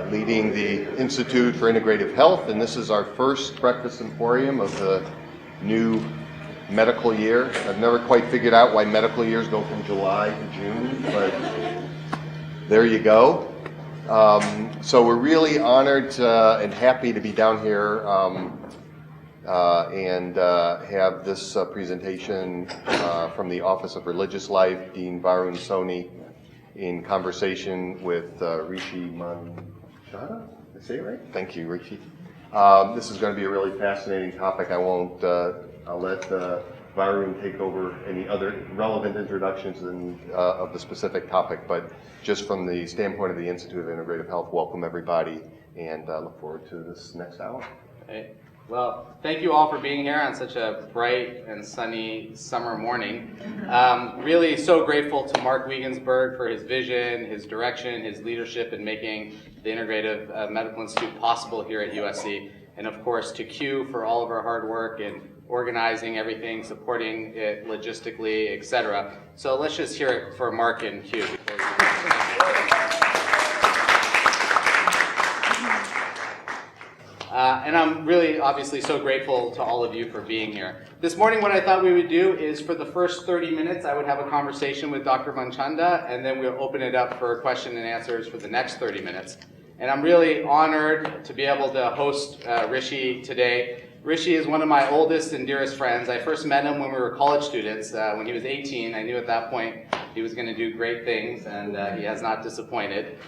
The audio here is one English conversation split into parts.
leading the Institute for Integrative Health, and this is our first breakfast emporium of the new medical year. I've never quite figured out why medical years go from July to June, but there you go. So we're really honored and happy to be down here and have this presentation from the Office of Religious Life, Dean Varun Soni, in conversation with Rishi Manchanda. Did I say it right? Thank you, Rishi. This is going to be a really fascinating topic. I'll let Varun take over any other relevant introductions of the specific topic, but just from the standpoint of the Institute of Integrative Health, welcome everybody, and look forward to this next hour. Hey. Well, thank you all for being here on such a bright and sunny summer morning. Really so grateful to Mark Weigensberg for his vision, his direction, his leadership in making the Integrative Medical Institute possible here at USC. And of course to Q for all of our hard work in organizing everything, supporting it logistically, etc. So let's just hear it for Mark and Q. And I'm really obviously so grateful to all of you for being here. This morning what I thought we would do is for the first 30 minutes I would have a conversation with Dr. Manchanda, and then we'll open it up for question and answers for the next 30 minutes. And I'm really honored to be able to host Rishi today. Rishi is one of my oldest and dearest friends. I first met him when we were college students. When he was 18, I knew at that point he was going to do great things, and he has not disappointed.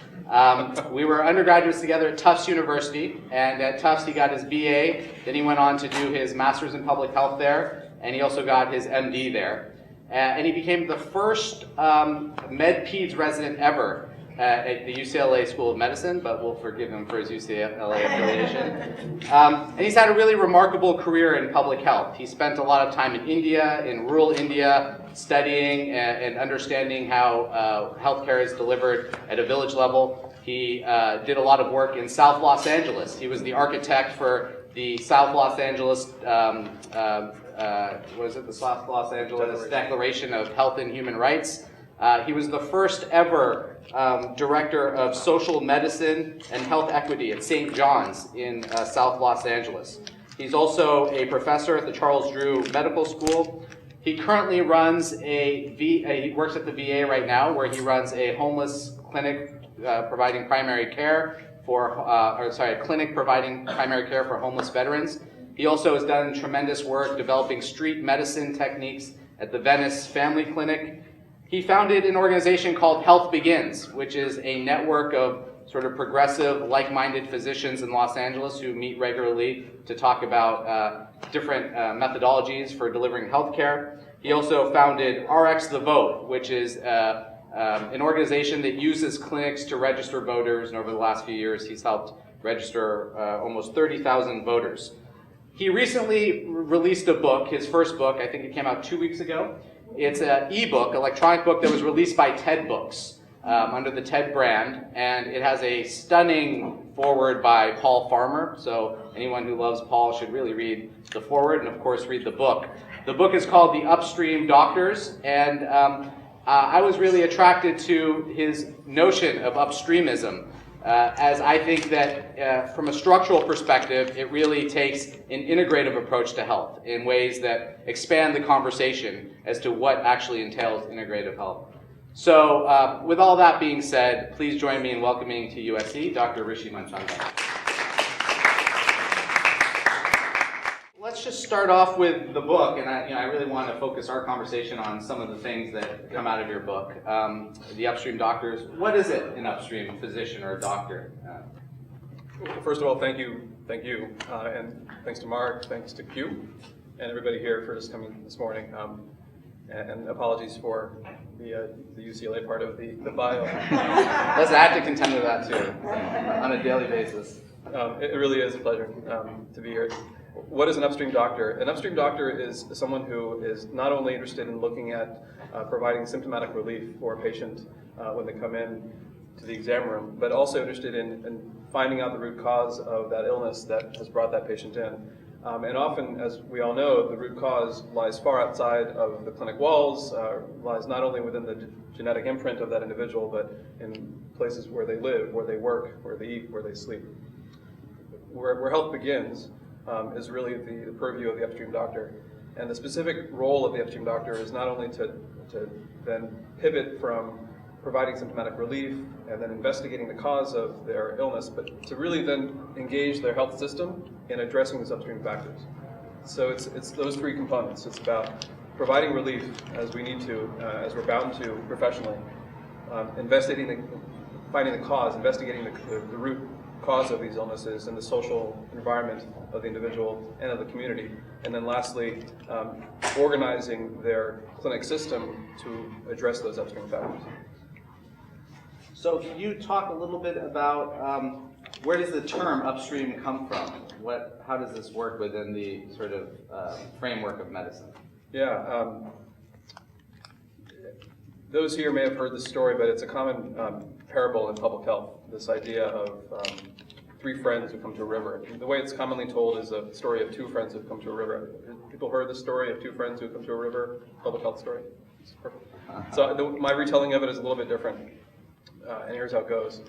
We were undergraduates together at Tufts University, and at Tufts he got his BA, then he went on to do his Master's in Public Health there, and he also got his MD there. And he became the first Med Peds resident ever at the UCLA School of Medicine, but we'll forgive him for his UCLA affiliation. And he's had a really remarkable career in public health. He spent a lot of time in India, in rural India, studying and understanding how healthcare is delivered at a village level. He did a lot of work in South Los Angeles. He was the architect for the South Los Angeles, the South Los Angeles Declaration of Health and Human Rights. He was the first ever director of social medicine and health equity at St. John's in South Los Angeles. He's also a professor at the Charles Drew Medical School. He currently runs he works at the VA right now, where he runs a homeless clinic providing primary care for, a clinic providing primary care for homeless veterans. He also has done tremendous work developing street medicine techniques at the Venice Family Clinic. He founded an organization called Health Begins, which is a network of sort of progressive, like-minded physicians in Los Angeles who meet regularly to talk about different methodologies for delivering healthcare. He also founded RX the Vote, which is an organization that uses clinics to register voters, and over the last few years he's helped register almost 30,000 voters. He recently released a book, his first book, I think it came out 2 weeks ago. It's an e-book, electronic book that was released by TED Books under the TED brand, and it has a stunning foreword by Paul Farmer, so anyone who loves Paul should really read the foreword and of course read the book. The book is called The Upstream Doctors, and I was really attracted to his notion of upstreamism, as I think that from a structural perspective, it really takes an integrative approach to health in ways that expand the conversation as to what actually entails integrative health. So with all that being said, please join me in welcoming to USC Dr. Rishi Manchanda. Let's just start off with the book, and I really want to focus our conversation on some of the things that come out of your book. The Upstream Doctors. What is it, an upstream physician or a doctor? First of all, thank you, and thanks to Mark, thanks to Q, and everybody here for just coming this morning. And apologies for the UCLA part of the bio. Listen, I have to contend with that too, on a daily basis. It really is a pleasure to be here. What is an upstream doctor? An upstream doctor is someone who is not only interested in looking at providing symptomatic relief for a patient when they come in to the exam room, but also interested in finding out the root cause of that illness that has brought that patient in. And often, as we all know, the root cause lies far outside of the clinic walls, lies not only within the genetic imprint of that individual, but in places where they live, where they work, where they eat, where they sleep. Where health begins is really the purview of the upstream doctor. And the specific role of the upstream doctor is not only to then pivot from providing symptomatic relief and then investigating the cause of their illness, but to really then engage their health system in addressing those upstream factors. So it's those three components. It's about providing relief as we need to, as we're bound to professionally, finding the cause, investigating the root cause of these illnesses and the social environment of the individual and of the community. And then lastly, organizing their clinic system to address those upstream factors. So can you talk a little bit about where does the term upstream come from? How does this work within the sort of framework of medicine? Yeah, those here may have heard this story, but it's a common parable in public health, this idea of three friends who come to a river. The way it's commonly told is a story of two friends who come to a river. People heard the story of two friends who come to a river, public health story? So my retelling of it is a little bit different, and here's how it goes.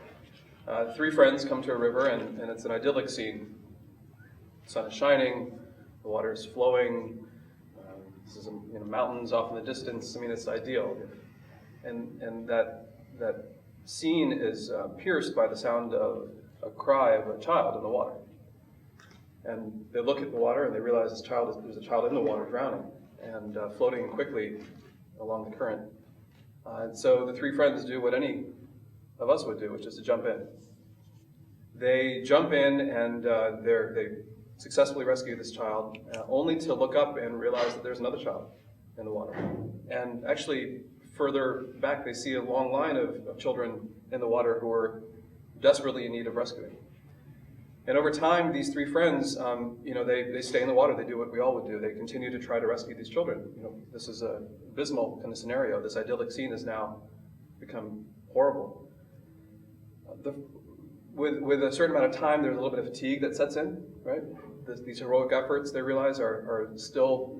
Three friends come to a river, and it's an idyllic scene. The sun is shining, the water is flowing, this is mountains off in the distance. I mean, it's ideal. And that scene is pierced by the sound of a cry of a child in the water. And they look at the water and they realize there's a child in the water drowning and floating quickly along the current. And so the three friends do what any of us would do, which is to jump in. They jump in and they successfully rescue this child, only to look up and realize that there's another child in the water. And actually, further back, they see a long line of children in the water who are desperately in need of rescuing. And over time, these three friends, they stay in the water. They do what we all would do. They continue to try to rescue these children. This is an abysmal kind of scenario. This idyllic scene has now become horrible. With a certain amount of time, there's a little bit of fatigue that sets in, right? These heroic efforts, they realize, are still,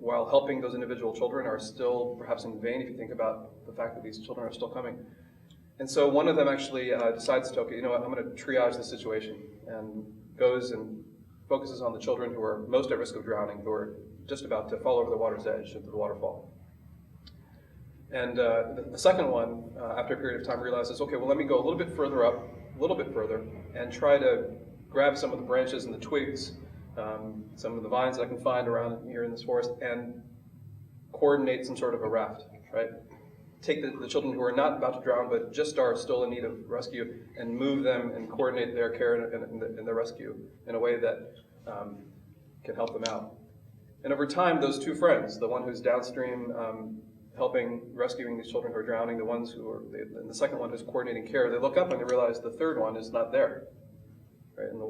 while helping those individual children, are still perhaps in vain if you think about the fact that these children are still coming. And so one of them actually decides to, I'm going to triage the situation, and goes and focuses on the children who are most at risk of drowning, who are just about to fall over the water's edge into the waterfall. And the second one, after a period of time, realizes, okay, well, let me go a little bit further up, a little bit further, and try to grab some of the branches and the twigs, some of the vines that I can find around here in this forest, and coordinate some sort of a raft, right? Take the children who are not about to drown, but just are still in need of rescue, and move them and coordinate their care and their rescue in a way that can help them out. And over time, those two friends, the one who's downstream rescuing these children who are drowning, and the second one who's coordinating care, they look up and they realize the third one is not there. Right? And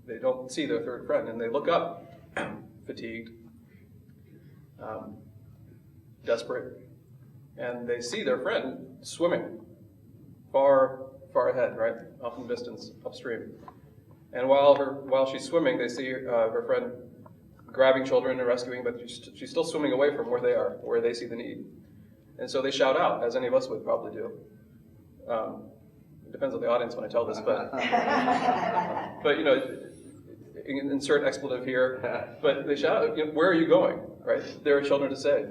they don't see their third friend, and they look up, fatigued, desperate, and they see their friend swimming far, far ahead, right, off in the distance, upstream. And while she's swimming, they see her friend grabbing children and rescuing, but she's still swimming away from where they are, where they see the need. And so they shout out, as any of us would probably do. It depends on the audience when I tell this, but insert expletive here. But they shout out, where are you going? Right? There are children to save.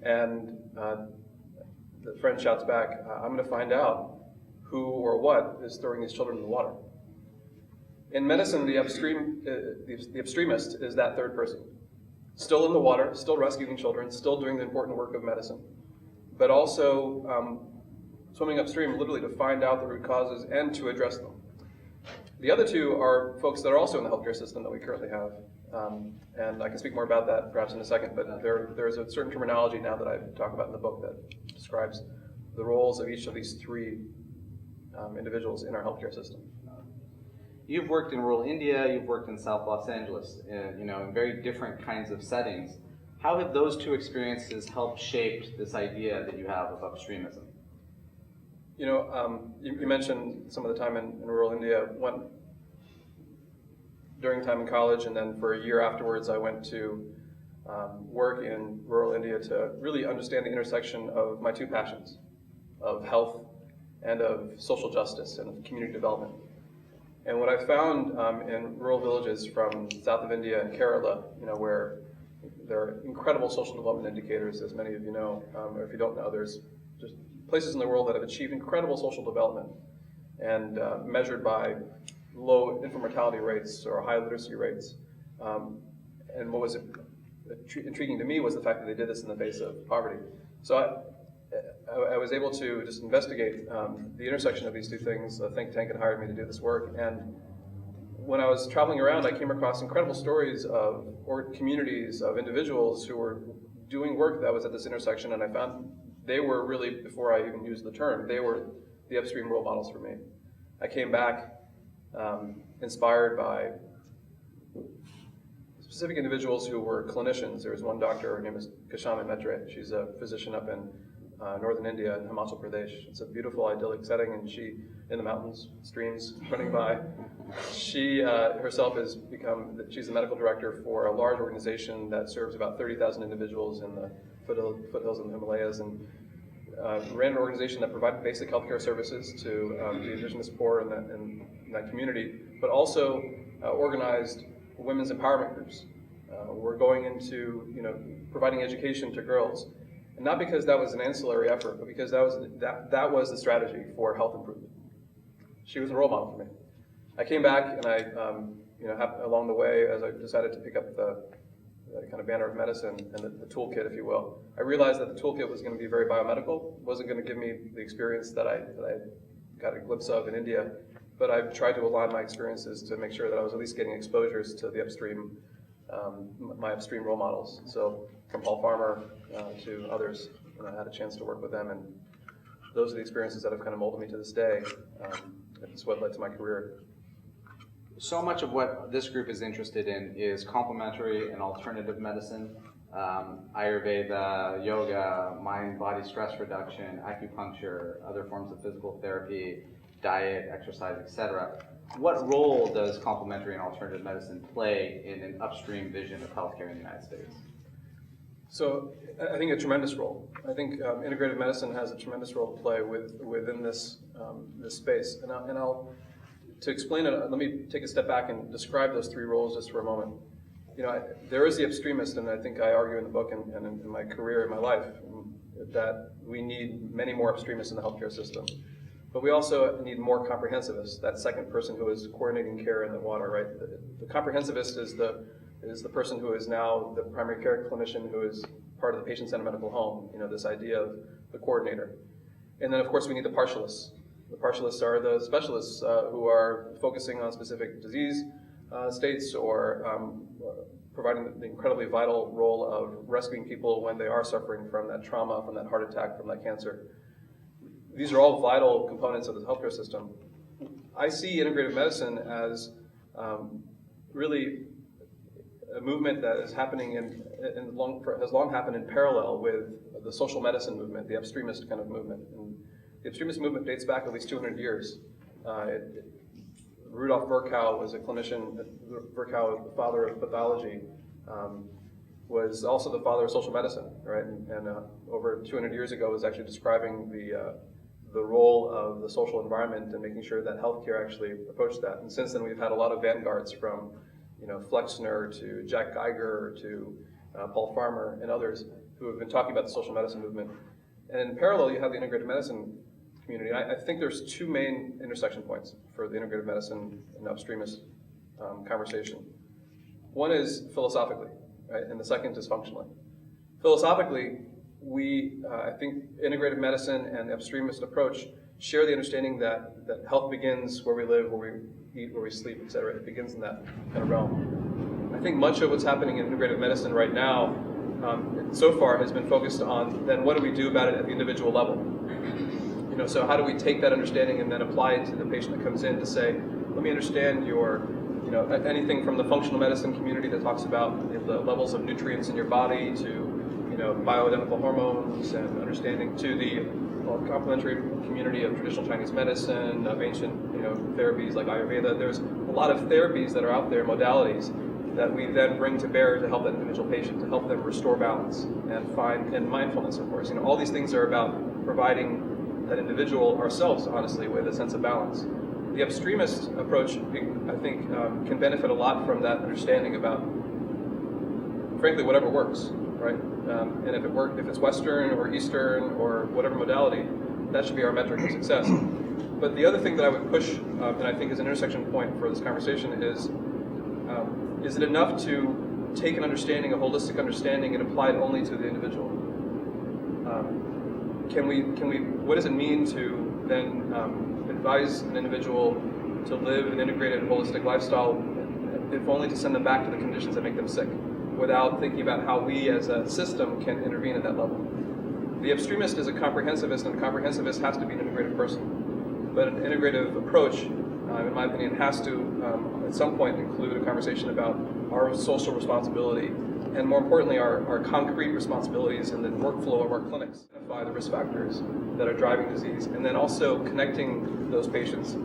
And the friend shouts back, I'm going to find out who or what is throwing these children in the water. In medicine, the extremist is that third person. Still in the water, still rescuing children, still doing the important work of medicine, but also swimming upstream literally to find out the root causes and to address them. The other two are folks that are also in the healthcare system that we currently have. And I can speak more about that perhaps in a second, but there's a certain terminology now that I talk about in the book that describes the roles of each of these three individuals in our healthcare system. You've worked in rural India, you've worked in South Los Angeles, in very different kinds of settings. How have those two experiences helped shape this idea that you have of upstreamism? You mentioned some of the time in rural India. During time in college, and then for a year afterwards, I went to work in rural India to really understand the intersection of my two passions, of health and of social justice and of community development. And what I found in rural villages from south of India and Kerala, where there are incredible social development indicators, as many of you know, or if you don't know, there's just places in the world that have achieved incredible social development and measured by low infant mortality rates or high literacy rates. And what was intriguing to me was the fact that they did this in the face of poverty. So I was able to just investigate the intersection of these two things. A think tank had hired me to do this work, and when I was traveling around, I came across incredible stories of communities, of individuals who were doing work that was at this intersection, and I found they were really, before I even used the term, they were the upstream role models for me. I came back inspired by specific individuals who were clinicians. There was one doctor, her name is Kashami Maitre. She's a physician up in northern India in Himachal Pradesh. It's a beautiful, idyllic setting, and she, in the mountains, streams running by. She herself she's the medical director for a large organization that serves about 30,000 individuals in the foothills of the Himalayas, and ran an organization that provided basic healthcare services to the indigenous poor in that community, but also organized women's empowerment groups. We're going into providing education to girls, and not because that was an ancillary effort, but because that was the strategy for health improvement. She was a role model for me. I came back and I, along the way, as I decided to pick up the kind of banner of medicine and the toolkit, if you will, I realized that the toolkit was going to be very biomedical, wasn't going to give me the experience that I got a glimpse of in India, but I tried to align my experiences to make sure that I was at least getting exposures to the upstream, my upstream role models. So from Paul Farmer to others, I had a chance to work with them, and those are the experiences that have kind of molded me to this day. It's what led to my career. So much of what this group is interested in is complementary and alternative medicine, Ayurveda, yoga, mind-body stress reduction, acupuncture, other forms of physical therapy, diet, exercise, etc. What role does complementary and alternative medicine play in an upstream vision of healthcare in the United States? So I think a tremendous role. I think integrative medicine has a tremendous role to play within this space. And I'll to explain it, let me take a step back and describe those three roles just for a moment. There is the upstreamist, and I think I argue in the book and in my career, in my life, that we need many more upstreamists in the healthcare system. But we also need more comprehensivists, that second person who is coordinating care in the water, right? The comprehensivist is the person who is now the primary care clinician who is part of the patient-centered medical home, this idea of the coordinator. And then, of course, we need the partialists. The partialists are the specialists who are focusing on specific disease states or providing the incredibly vital role of rescuing people when they are suffering from that trauma, from that heart attack, from that cancer. These are all vital components of the healthcare system. I see integrative medicine as really a movement that is happening has long happened in parallel with the social medicine movement, the upstreamist kind of movement. And the upstreamist movement dates back at least 200 years. Rudolf Virchow was a clinician. Virchow, the father of pathology, was also the father of social medicine, right? And over 200 years ago was actually describing the role of the social environment and making sure that healthcare actually approached that. And since then, we've had a lot of vanguards from, Flexner to Jack Geiger to Paul Farmer and others who have been talking about the social medicine movement. And in parallel, you have the integrative medicine community. I think there's two main intersection points for the integrative medicine and upstreamist conversation. One is philosophically, right, and the second is functionally. Philosophically, I think integrative medicine and the upstreamist approach share the understanding that health begins where we live, where we eat, where we sleep, et cetera. It begins in that kind of realm. I think much of what's happening in integrative medicine right now, so far, has been focused on then what do we do about it at the individual level? So how do we take that understanding and then apply it to the patient that comes in to say, let me understand your, anything from the functional medicine community that talks about the levels of nutrients in your body to, bioidentical hormones and understanding to the complementary community of traditional Chinese medicine, of ancient, therapies like Ayurveda. There's a lot of therapies that are out there, modalities, that we then bring to bear to help that individual patient, to help them restore balance and mindfulness, of course. All these things are about providing that individual ourselves, honestly, with a sense of balance. The upstreamist approach, I think, can benefit a lot from that understanding about, frankly, whatever works, right? And if it's Western or Eastern or whatever modality, that should be our metric of success. But the other thing that I would push, and I think is an intersection point for this conversation, is it enough to take an understanding, a holistic understanding, and apply it only to the individual? What does it mean to then advise an individual to live an integrated, holistic lifestyle, if only to send them back to the conditions that make them sick, without thinking about how we as a system can intervene at that level? The upstreamist is a comprehensivist, and a comprehensivist has to be an integrative person. But an integrative approach, in my opinion, has to, at some point, include a conversation about our social responsibility, and more importantly, our concrete responsibilities in the workflow of our clinics. Identify the risk factors that are driving disease, and then also connecting those patients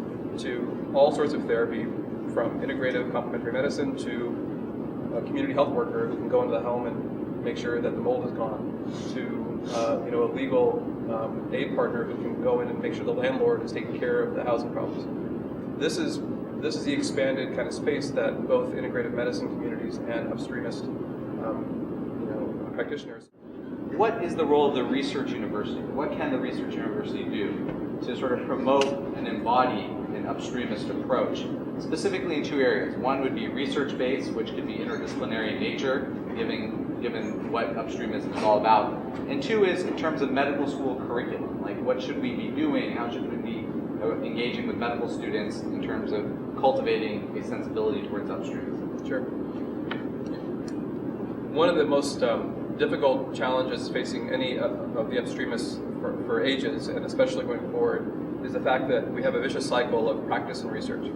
to all sorts of therapy, from integrative complementary medicine to a community health worker who can go into the home and make sure that the mold is gone, to a legal aid partner who can go in and make sure the landlord is taking care of the housing problems. This is the expanded kind of space that both integrative medicine communities and upstreamist practitioners. What is the role of the research university? What can the research university do to sort of promote and embody an upstreamist approach, specifically in two areas? One would be research-based, which could be interdisciplinary in nature, given what upstreamism is all about. And two is in terms of medical school curriculum, like what should we be doing, how should we be engaging with medical students in terms of cultivating a sensibility towards upstreamism? Sure. One of the most difficult challenges facing any of the upstreamists for ages, and especially going forward, is the fact that we have a vicious cycle of practice and research.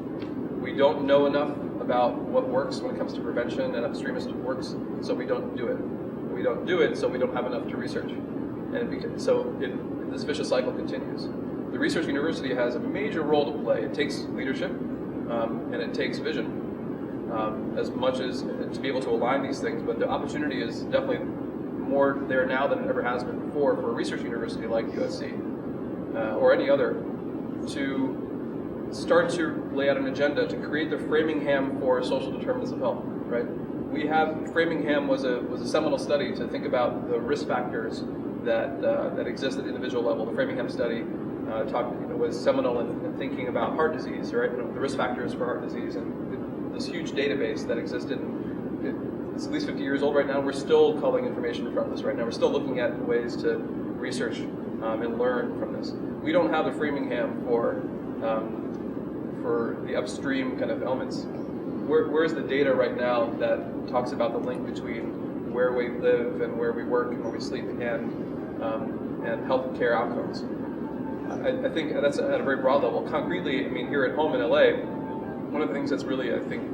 We don't know enough about what works when it comes to prevention and upstreamist works, so we don't do it. We don't do it, so we don't have enough to research. And this vicious cycle continues. The research university has a major role to play. It takes leadership, and it takes vision, as much as to be able to align these things, but the opportunity is definitely more there now than it ever has been before for a research university like USC or any other to start to lay out an agenda to create the Framingham for social determinants of health, right? Framingham was a seminal study to think about the risk factors that exist at the individual level. The Framingham study was seminal in thinking about heart disease, right? The risk factors for heart disease, and this huge database that existed. It's at least 50 years old right now. We're still culling information from this right now. We're still looking at ways to research and learn from this. We don't have the Framingham for the upstream kind of elements. Where's the data right now that talks about the link between where we live and where we work and where we sleep and healthcare outcomes? I think that's at a very broad level. Concretely, I mean, here at home in LA, one of the things that's really, I think,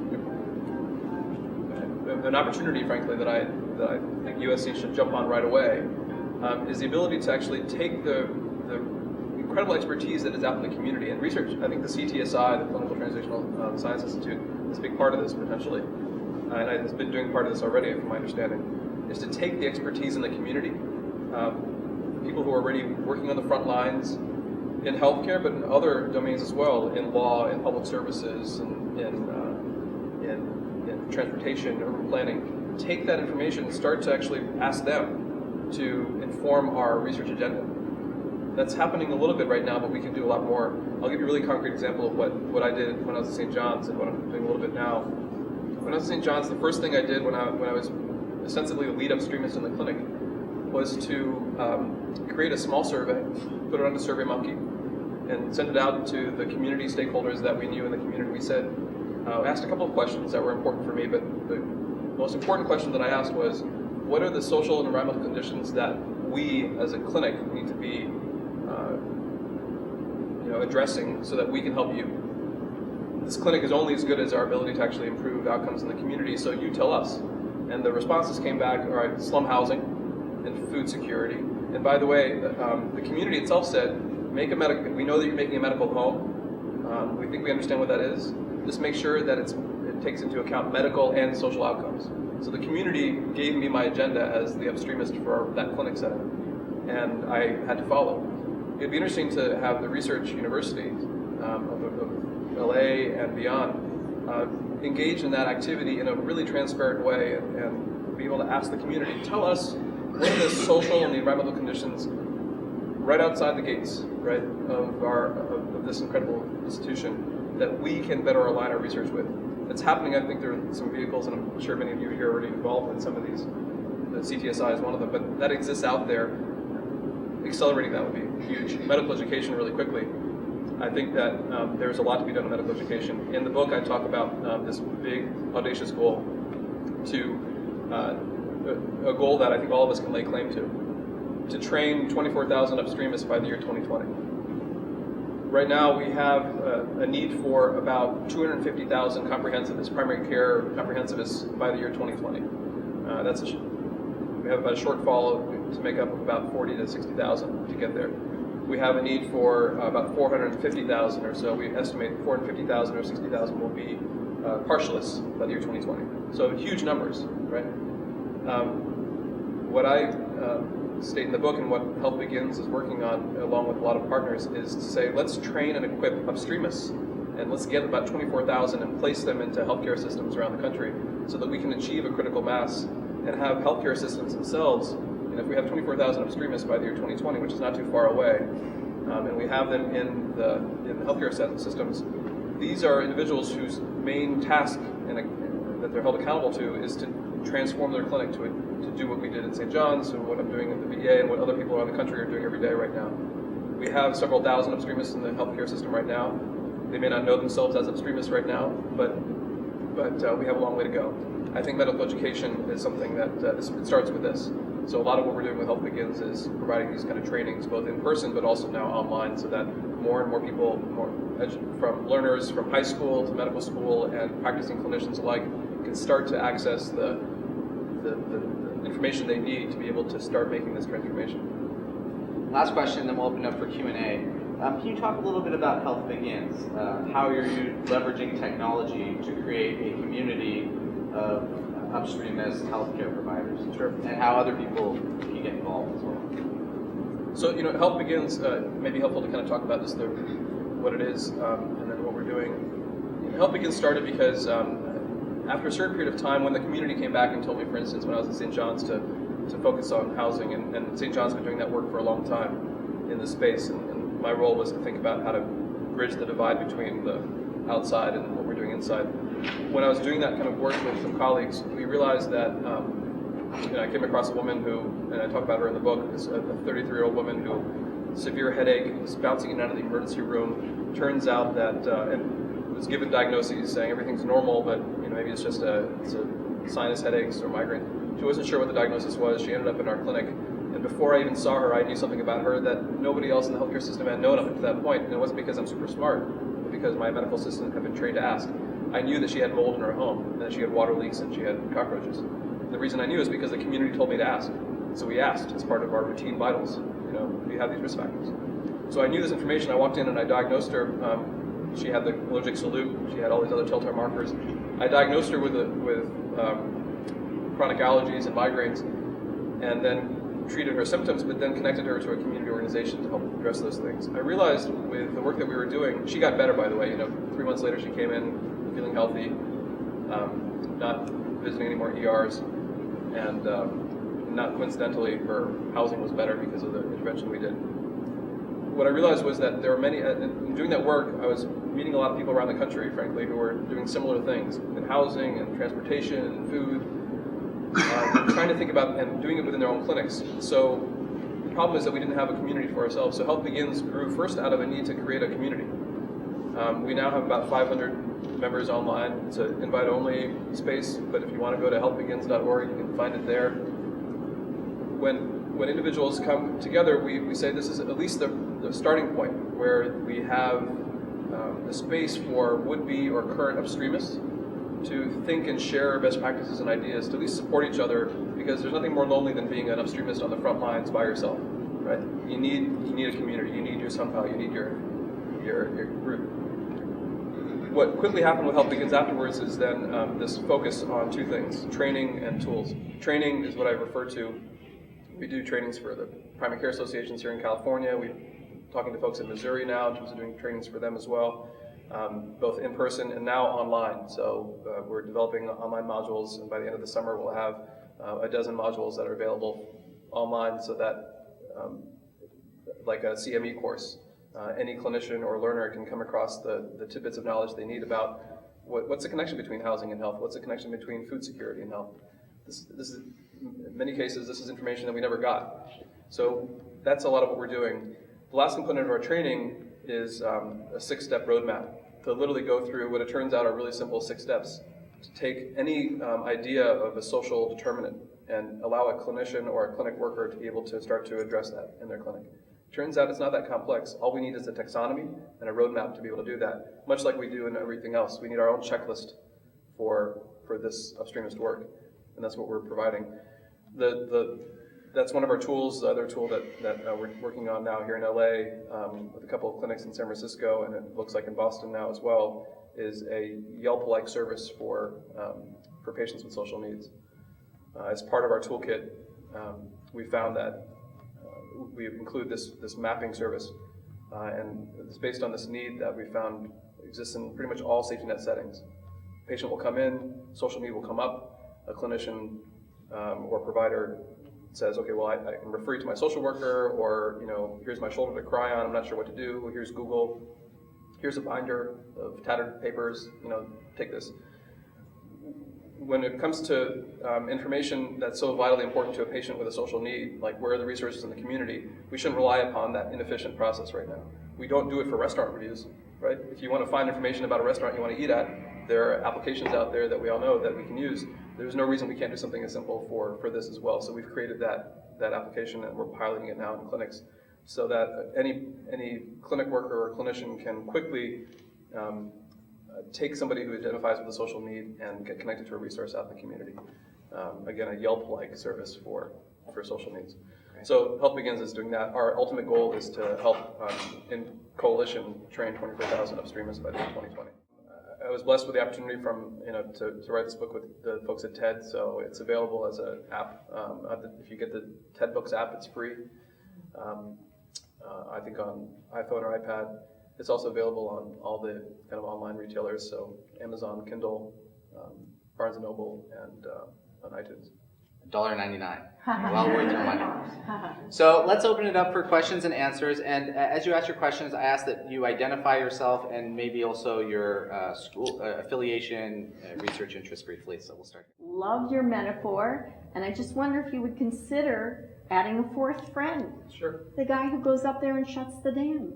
an opportunity, frankly, that I think USC should jump on right away, is the ability to actually take the incredible expertise that is out in the community and research. I think the CTSI, the Clinical Translational Science Institute, is a big part of this potentially, and has been doing part of this already, from my understanding, is to take the expertise in the community, people who are already working on the front lines in healthcare, but in other domains as well, in law, in public services, in transportation, urban planning. Take that information and start to actually ask them to inform our research agenda. That's happening a little bit right now, but we can do a lot more. I'll give you a really concrete example of what I did when I was at St. John's and what I'm doing a little bit now. When I was at St. John's, the first thing I did when I was ostensibly the lead upstreamist in the clinic was to create a small survey, put it on a SurveyMonkey, and send it out to the community stakeholders that we knew in the community. We said, asked a couple of questions that were important for me, but the most important question that I asked was, what are the social and environmental conditions that we as a clinic need to be addressing so that we can help you? This clinic is only as good as our ability to actually improve outcomes in the community, so you tell us. And the responses came back, all right, slum housing and food security. And by the way, the community itself said, we know that you're making a medical home. We think we understand what that is. Just make sure that it takes into account medical and social outcomes. So the community gave me my agenda as the upstreamist for that clinic setting, and I had to follow. it'd be interesting to have the research universities of LA and beyond engage in that activity in a really transparent way and be able to ask the community, tell us what are the social and the environmental conditions right outside the gates, right, of this incredible institution that we can better align our research with. It's happening. I think there are some vehicles, and I'm sure many of you here are already involved in some of these. The CTSI is one of them, but that exists out there. Accelerating that would be huge. Medical education really quickly. I think that there's a lot to be done in medical education. In the book, I talk about this big, audacious goal a goal that I think all of us can lay claim to train 24,000 upstreamists by the year 2020. Right now, we have a need for about 250,000 comprehensivists, primary care comprehensivists by the year 2020. We have about a shortfall to make up of about 40 to 60,000 to get there. We have a need for about 450,000 or so. We estimate 450,000 or 60,000 will be partialists by the year 2020. So huge numbers, right? What I state in the book and what Health Begins is working on, along with a lot of partners, is to say, let's train and equip upstreamists, and let's get about 24,000 and place them into healthcare systems around the country so that we can achieve a critical mass and have healthcare systems themselves. And if we have 24,000 upstreamists by the year 2020, which is not too far away, and we have them in the healthcare systems, these are individuals whose main task that they're held accountable to is to transform their clinic to do what we did at St. John's and what I'm doing at the VA and what other people around the country are doing every day right now. We have several thousand upstreamists in the healthcare system right now. They may not know themselves as upstreamists right now, but we have a long way to go. I think medical education is something that it starts with this. So a lot of what we're doing with Health Begins is providing these kind of trainings, both in person but also now online, so that more and more people, from learners from high school to medical school and practicing clinicians alike, can start to access the information they need to be able to start making this transformation. Last question, then we'll open up for Q&A. Can you talk a little bit about Health Begins? How are you leveraging technology to create a community of upstreamist healthcare providers? Sure. And how other people can get involved as well? So, Health Begins may be helpful to kind of talk about just what it is and then what we're doing. Health Begins started because after a certain period of time, when the community came back and told me, for instance, when I was at St. John's to focus on housing, and St. John's been doing that work for a long time in this space, and my role was to think about how to bridge the divide between the outside and what we're doing inside. When I was doing that kind of work with some colleagues, we realized that I came across a woman who, and I talk about her in the book, is a 33-year-old woman who severe headache, was bouncing in and out of the emergency room. Turns out that and was given diagnoses saying everything's normal, but maybe it's just it's a sinus headaches or migraine. She wasn't sure what the diagnosis was. She ended up in our clinic, and before I even saw her, I knew something about her that nobody else in the healthcare system had known up to that point. And it wasn't because I'm super smart, but because my medical assistant had been trained to ask. I knew that she had mold in her home, and that she had water leaks, and she had cockroaches. The reason I knew is because the community told me to ask. So we asked as part of our routine vitals. Do you have these risk factors? So I knew this information. I walked in and I diagnosed her. She had the allergic salute. She had all these other telltale markers. I diagnosed her with chronic allergies and migraines, and then treated her symptoms, but then connected her to a community organization to help address those things. I realized with the work that we were doing, she got better, by the way. 3 months later, she came in feeling healthy, not visiting any more ERs, and not coincidentally, her housing was better because of the intervention we did. What I realized was that there were many, in doing that work, I was meeting a lot of people around the country, frankly, who were doing similar things in housing and transportation and food, trying to think about and doing it within their own clinics. So the problem is that we didn't have a community for ourselves. So Health Begins grew first out of a need to create a community. We now have about 500 members online. It's an invite-only space, but if you want to go to healthbegins.org, you can find it there. When individuals come together, we say this is at least the starting point where we have a space for would-be or current upstreamists to think and share best practices and ideas, to at least support each other, because there's nothing more lonely than being an upstreamist on the front lines by yourself, right? You need a community. You need your somehow. You need your group. What quickly happened with Health Begins afterwards is then this focus on two things: training and tools. Training is what I refer to. We do trainings for the primary care associations here in California. We talking to folks in Missouri now in terms of doing trainings for them as well, both in person and now online. So we're developing online modules, and by the end of the summer we'll have a dozen modules that are available online, so that like a CME course, any clinician or learner can come across the tidbits of knowledge they need about what's the connection between housing and health, what's the connection between food security and health. This is, in many cases, this is information that we never got. So that's a lot of what we're doing. The last component of our training is a 6-step roadmap to literally go through what it turns out are really simple 6 steps to take any idea of a social determinant and allow a clinician or a clinic worker to be able to start to address that in their clinic. Turns out it's not that complex. All we need is a taxonomy and a roadmap to be able to do that, much like we do in everything else. We need our own checklist for this upstreamist work, and that's what we're providing. That's one of our tools. The other tool that we're working on now here in LA with a couple of clinics in San Francisco, and it looks like in Boston now as well, is a Yelp-like service for patients with social needs. As part of our toolkit, we found that we include this mapping service, and it's based on this need that we found exists in pretty much all safety net settings. A patient will come in, social need will come up, a clinician or provider says, okay, well, I can refer you to my social worker, or here's my shoulder to cry on, I'm not sure what to do, well, here's Google, here's a binder of tattered papers, take this. When it comes to information that's so vitally important to a patient with a social need, like where are the resources in the community, we shouldn't rely upon that inefficient process right now. We don't do it for restaurant reviews, right? If you want to find information about a restaurant you want to eat at, there are applications out there that we all know that we can use. There's no reason we can't do something as simple for this as well. So we've created that application, and we're piloting it now in clinics, so that any clinic worker or clinician can quickly take somebody who identifies with a social need and get connected to a resource out in the community. Again, a Yelp-like service for social needs. So Health Begins is doing that. Our ultimate goal is to help, in coalition, train 24,000 upstreamers by the end of 2020. I was blessed with the opportunity to write this book with the folks at TED, so it's available as an app. If you get the TED Books app, it's free. I think on iPhone or iPad. It's also available on all the kind of online retailers, so Amazon, Kindle, Barnes & Noble, and on iTunes. $1.99. Well worth your money. So let's open it up for questions and answers. And as you ask your questions, I ask that you identify yourself and maybe also your school affiliation, research interest briefly. So we'll start. Loved your metaphor, and I just wonder if you would consider adding a fourth friend. Sure. The guy who goes up there and shuts the dam.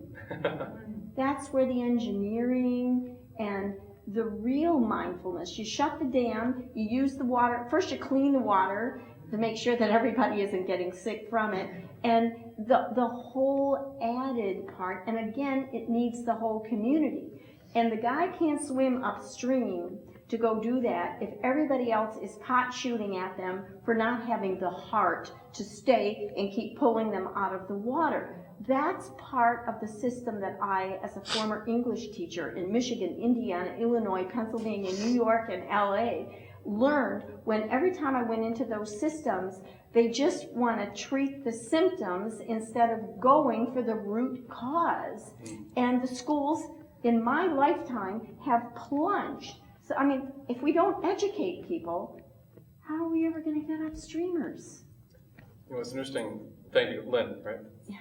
That's where the engineering and the real mindfulness. You shut the dam, you use the water, first you clean the water to make sure that everybody isn't getting sick from it, and the whole added part, and again, it needs the whole community. And the guy can't swim upstream to go do that if everybody else is pot shooting at them for not having the heart to stay and keep pulling them out of the water. That's part of the system that I, as a former English teacher in Michigan, Indiana, Illinois, Pennsylvania, New York, and LA, learned when every time I went into those systems, they just want to treat the symptoms instead of going for the root cause. And the schools in my lifetime have plunged. So, I mean, if we don't educate people, how are we ever going to get upstreamers? It's interesting. Thank you, Lynn, right? Yeah.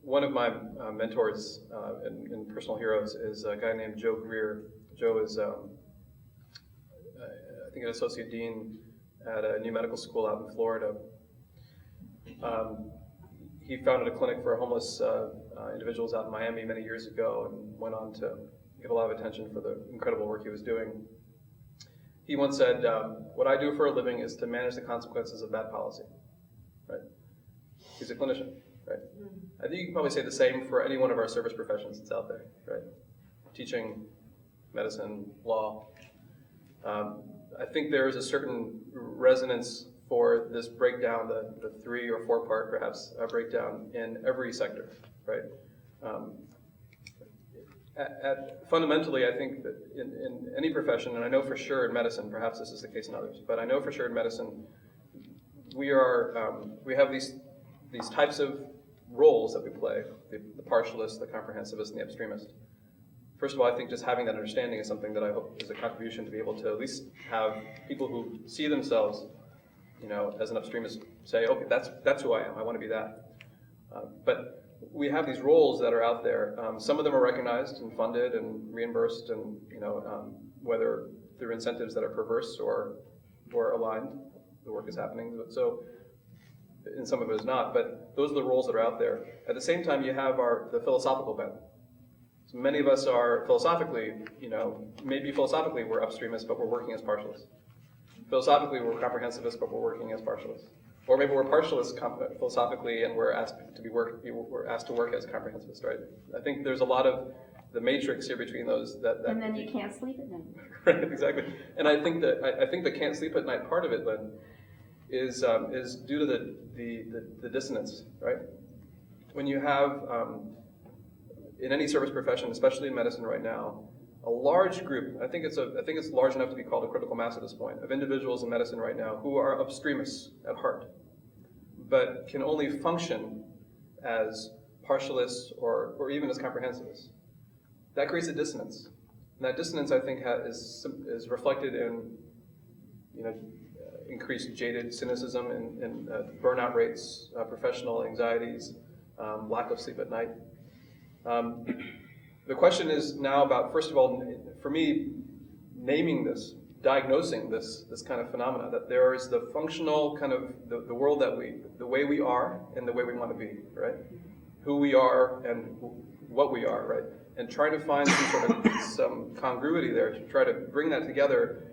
One of my mentors and personal heroes is a guy named Joe Greer. Joe is, I think, an associate dean at a new medical school out in Florida. He founded a clinic for homeless individuals out in Miami many years ago and went on to get a lot of attention for the incredible work he was doing. He once said, what I do for a living is to manage the consequences of bad policy. Right? He's a clinician, right? I think you can probably say the same for any one of our service professions that's out there, right? Teaching, medicine, law. I think there is a certain resonance for this breakdown, the 3 or 4 part perhaps breakdown in every sector, right? Fundamentally, I think that in any profession, and I know for sure in medicine, perhaps this is the case in others, but I know for sure in medicine, we have these types of roles that we play, the partialist, the comprehensivist, and the upstreamist. First of all, I think just having that understanding is something that I hope is a contribution to be able to at least have people who see themselves, as an upstreamist say, okay, that's who I am. I want to be that. But we have these roles that are out there. Some of them are recognized and funded and reimbursed, and whether through incentives that are perverse or aligned, the work is happening. So, and some of it is not. But those are the roles that are out there. At the same time, you have the philosophical bent. So many of us are philosophically, maybe philosophically we're upstreamists, but we're working as partialists. Philosophically, we're comprehensivists, but we're working as partialists. Or maybe we're partialists philosophically, and we're asked to work as comprehensivists, right? I think there's a lot of the matrix here between those that and then you can't sleep at night. Right, exactly. And I think the can't sleep at night part of it, Lynn, is due to the dissonance, right? When you have in any service profession, especially in medicine right now, a large group, I think it's large enough to be called a critical mass at this point, of individuals in medicine right now who are upstreamists at heart, but can only function as partialists or even as comprehensivists. That creates a dissonance. And that dissonance, I think, is reflected in increased jaded cynicism and burnout rates, professional anxieties, lack of sleep at night. The question is now about, first of all, for me, naming this, diagnosing this kind of phenomena, that there is the functional kind of the world the way we are and the way we want to be, right? Who we are and what we are, right? And trying to find some congruity there, to try to bring that together,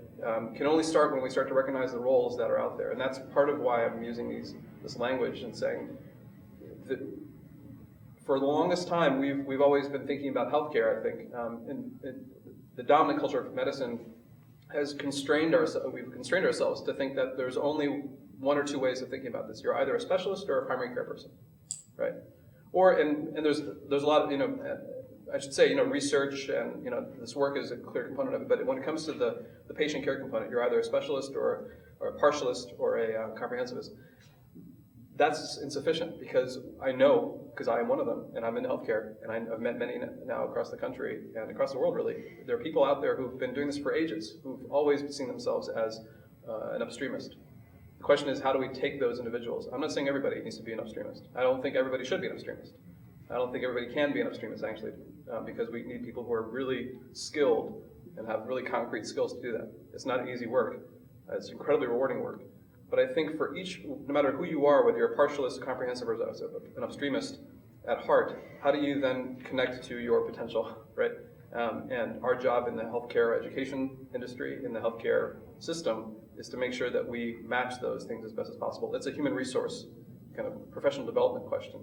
can only start when we start to recognize the roles that are out there. And that's part of why I'm using this language and saying that for the longest time, we've always been thinking about healthcare, I think. The dominant culture of medicine has constrained ourselves to think that there's only one or two ways of thinking about this. You're either a specialist or a primary care person, right? And there's a lot of, I should say, research and, this work is a clear component of it, but when it comes to the patient care component, you're either a specialist or a partialist or a comprehensivist. That's insufficient because I am one of them, and I'm in healthcare, and I've met many now across the country and across the world, really. There are people out there who've been doing this for ages, who've always seen themselves as an upstreamist. The question is, how do we take those individuals? I'm not saying everybody needs to be an upstreamist. I don't think everybody should be an upstreamist. I don't think everybody can be an upstreamist, actually, because we need people who are really skilled and have really concrete skills to do that. It's not easy work. It's incredibly rewarding work. But I think for no matter who you are, whether you're a partialist, comprehensive, or an upstreamist at heart, how do you then connect to your potential, right? And our job in the healthcare education industry, in the healthcare system, is to make sure that we match those things as best as possible. It's a human resource kind of professional development question.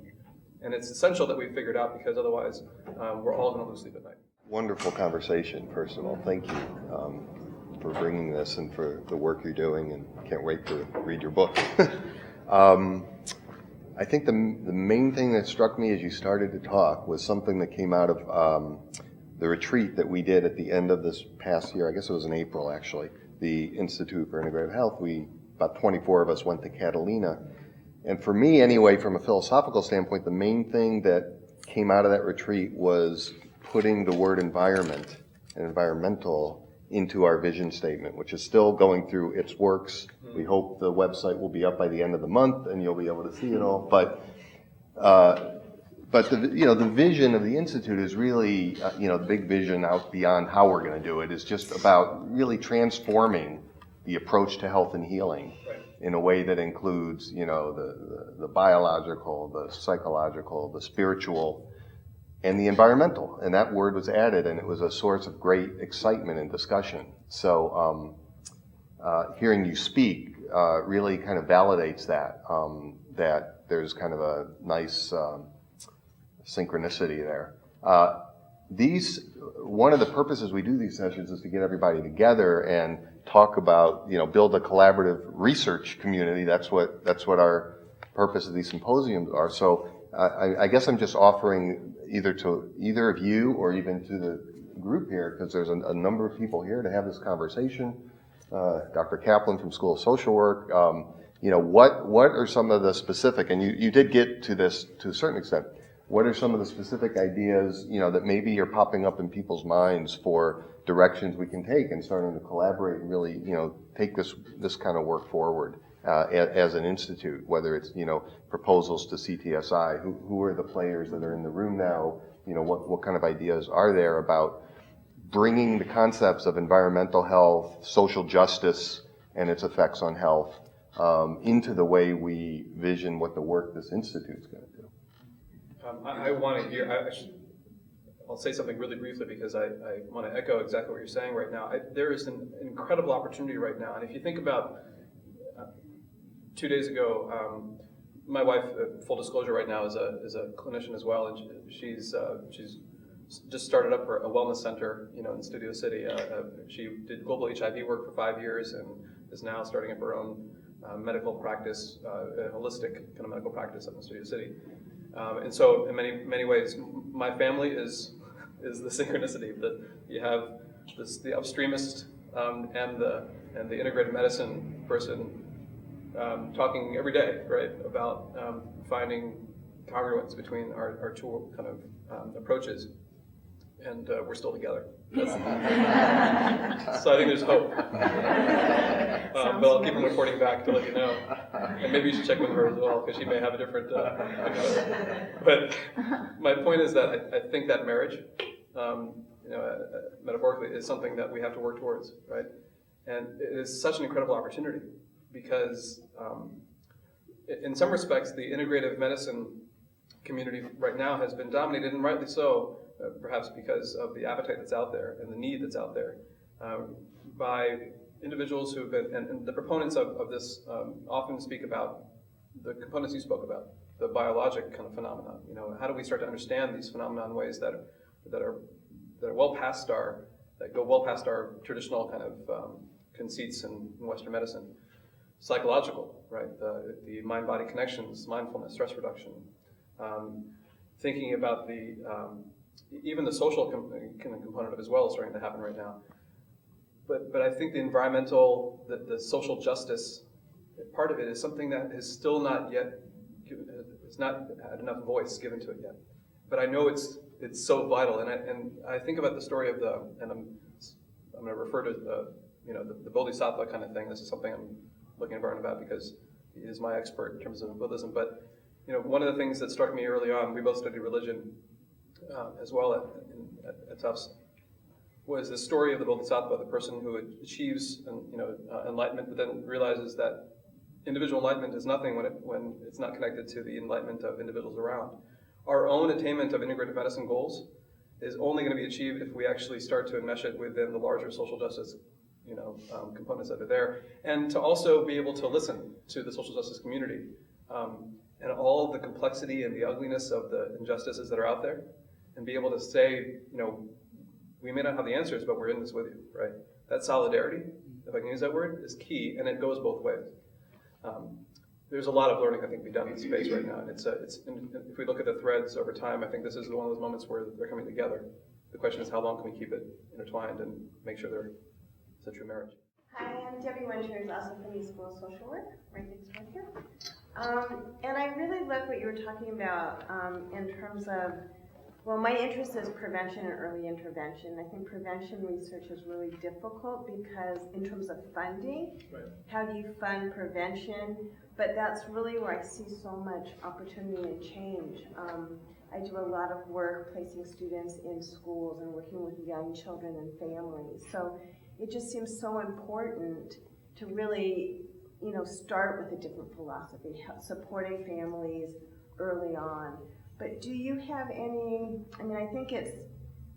And it's essential that we figure it out, because otherwise we're all going to lose sleep at night. Wonderful Conversation, first of all. Thank you for bringing this and for the work you're doing, and can't wait to read your book. I think the main thing that struck me as you started to talk was something that came out of the retreat that we did at the end of this past year. I guess it was in April, actually. The Institute for Integrative Health. About 24 of us went to Catalina. And for me, anyway, from a philosophical standpoint, the main thing that came out of that retreat was putting the word environment and environmental into our vision statement, which is still going through its works. We hope the website will be up by the end of the month and you'll be able to see it all. But the vision of the Institute is really, the big vision out beyond how we're going to do it is just about really transforming the approach to health and healing in a way that includes, the biological, the psychological, the spiritual, and the environmental. And that word was added, and it was a source of great excitement and discussion. So hearing you speak really kind of validates that there's kind of a nice synchronicity there. One of the purposes we do these sessions is to get everybody together and talk about, build a collaborative research community. That's what our purpose of these symposiums are. So I guess I'm just offering either to either of you or even to the group here, because there's a number of people here to have this conversation. Dr. Kaplan from School of Social Work, what are some of the specific, and you did get to this to a certain extent, what are some of the specific ideas, that maybe are popping up in people's minds for directions we can take and starting to collaborate and really, take this kind of work forward as an institute, whether it's, proposals to CTSI, who are the players that are in the room now, what kind of ideas are there about bringing the concepts of environmental health, social justice, and its effects on health into the way we vision what the work this institute's going to do. I want to hear, I'll say something really briefly because I want to echo exactly what you're saying right now. There is an incredible opportunity right now. And if you think about 2 days ago, my wife, full disclosure right now, is a clinician as well, and she's just started up a wellness center, in Studio City. She did global HIV work for 5 years and is now starting up her own medical practice, a holistic kind of medical practice up in Studio City. And so, in many ways, my family is the synchronicity that you have the upstreamist and the integrative medicine person talking every day, right, about finding congruence between our two kind of approaches. And we're still together. So I think there's hope. But I'll keep reporting back to let you know. And maybe you should check with her as well, because she may have a different. But my point is that I think that marriage, metaphorically, is something that we have to work towards, right? And it is such an incredible opportunity because, in some respects, the integrative medicine community right now has been dominated, and rightly so, perhaps because of the appetite that's out there and the need that's out there, by individuals who've been, and the proponents of this often speak about the components you spoke about, the biologic kind of phenomenon. How do we start to understand these phenomena in ways that are well past that go well past our traditional kind of conceits in Western medicine? Psychological, right? The mind-body connections, mindfulness, stress reduction, thinking about even the social component of it as well is starting to happen right now. But I think the environmental, the social justice part of it is something that is still not yet, it's not had enough voice given to it yet. But I know it's so vital, and I think about the story of and I'm going to refer to the Bodhisattva kind of thing. This is something I'm looking at Varun about because he is my expert in terms of Buddhism. But one of the things that struck me early on, we both studied religion as well at Tufts, was the story of the Bodhisattva, the person who achieves enlightenment, but then realizes that individual enlightenment is nothing when it's not connected to the enlightenment of individuals around. Our own attainment of integrative medicine goals is only going to be achieved if we actually start to enmesh it within the larger social justice components that are there, and to also be able to listen to the social justice community and all of the complexity and the ugliness of the injustices that are out there, and be able to say, we may not have the answers, but we're in this with you, right? That solidarity, if I can use that word, is key, and it goes both ways. There's a lot of learning, I think, to be done in this space right now, and if we look at the threads over time, I think this is one of those moments where they're coming together. The question is, how long can we keep it intertwined and make sure it's a true marriage? Hi, I'm Debbie Winters, also from the School of Social Work, right next door here. And I really love what you were talking about in terms of, well, my interest is prevention and early intervention. I think prevention research is really difficult because in terms of funding, Right. How do you fund prevention? But that's really where I see so much opportunity and change. I do a lot of work placing students in schools and working with young children and families. So it just seems so important to really, start with a different philosophy, supporting families early on. But do you have any, I think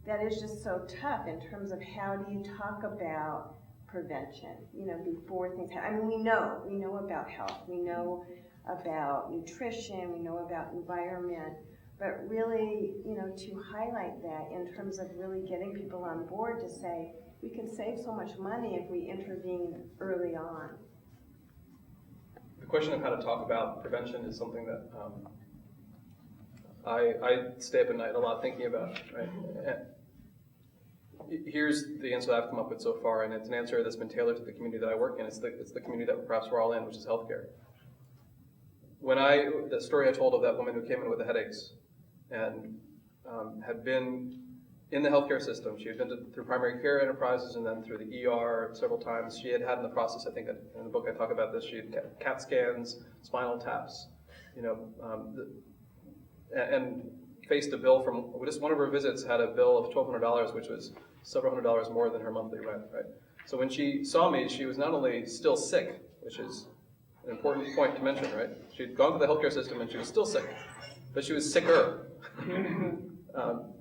that is just so tough in terms of how do you talk about prevention, before things happen. We know about health, we know about nutrition, we know about environment, but really, to highlight that in terms of really getting people on board to say, we can save so much money if we intervene early on. The question of how to talk about prevention is something that I stay up at night a lot thinking about, right? Here's the answer that I've come up with so far, and it's an answer that's been tailored to the community that I work in. It's the community that perhaps we're all in, which is healthcare. the story I told of that woman who came in with the headaches and had been in the healthcare system, she had been through primary care enterprises and then through the ER several times. She had in the process, I think in the book I talk about this, she had CAT scans, spinal taps, and faced a bill from, just one of her visits had a bill of $1,200, which was several $100s more than her monthly rent, right? So when she saw me, she was not only still sick, which is an important point to mention, right? She'd gone through the healthcare system and she was still sick, but she was sicker.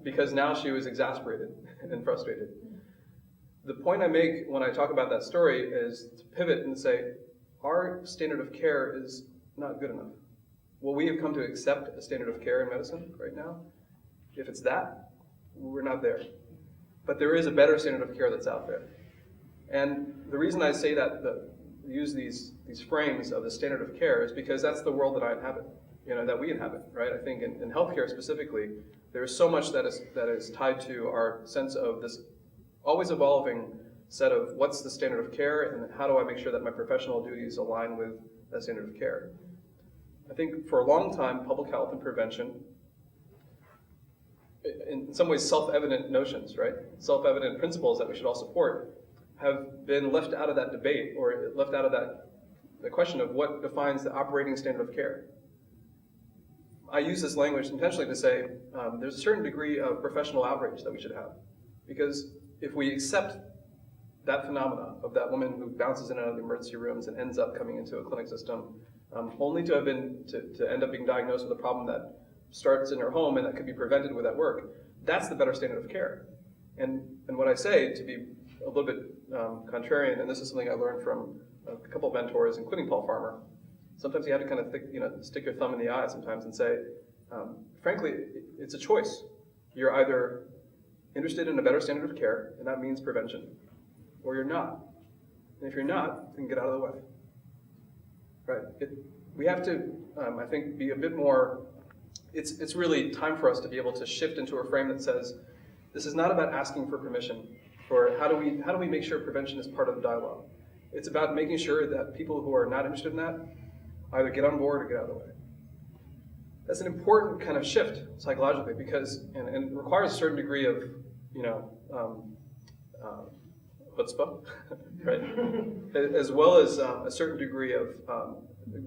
Because now she was exasperated and frustrated. The point I make when I talk about that story is to pivot and say, our standard of care is not good enough. Well, we have come to accept a standard of care in medicine right now. If it's that, we're not there. But there is a better standard of care that's out there. And the reason I say that use these frames of the standard of care is because that's the world that I inhabit, that we inhabit, right? I think in healthcare specifically, there is so much that is tied to our sense of this always evolving set of what's the standard of care and how do I make sure that my professional duties align with that standard of care. I think for a long time, public health and prevention, in some ways self-evident notions, right? Self-evident principles that we should all support have been left out of that debate or left out of the question of what defines the operating standard of care. I use this language intentionally to say there's a certain degree of professional outrage that we should have. Because if we accept that phenomena of that woman who bounces in and out of the emergency rooms and ends up coming into a clinic system, only to end up being diagnosed with a problem that starts in her home and that could be prevented with that work, that's the better standard of care. And what I say, to be a little bit contrarian, and this is something I learned from a couple of mentors, including Paul Farmer, sometimes you have to kind of stick your thumb in the eye sometimes and say, frankly, it's a choice. You're either interested in a better standard of care, and that means prevention, or you're not. And if you're not, then get out of the way. Right? We have to, I think, be a bit more, it's really time for us to be able to shift into a frame that says, this is not about asking for permission, for how do we make sure prevention is part of the dialogue. It's about making sure that people who are not interested in that either get on board or get out of the way. That's an important kind of shift psychologically because, and it requires a certain degree of, chutzpah, right? As well as a certain degree of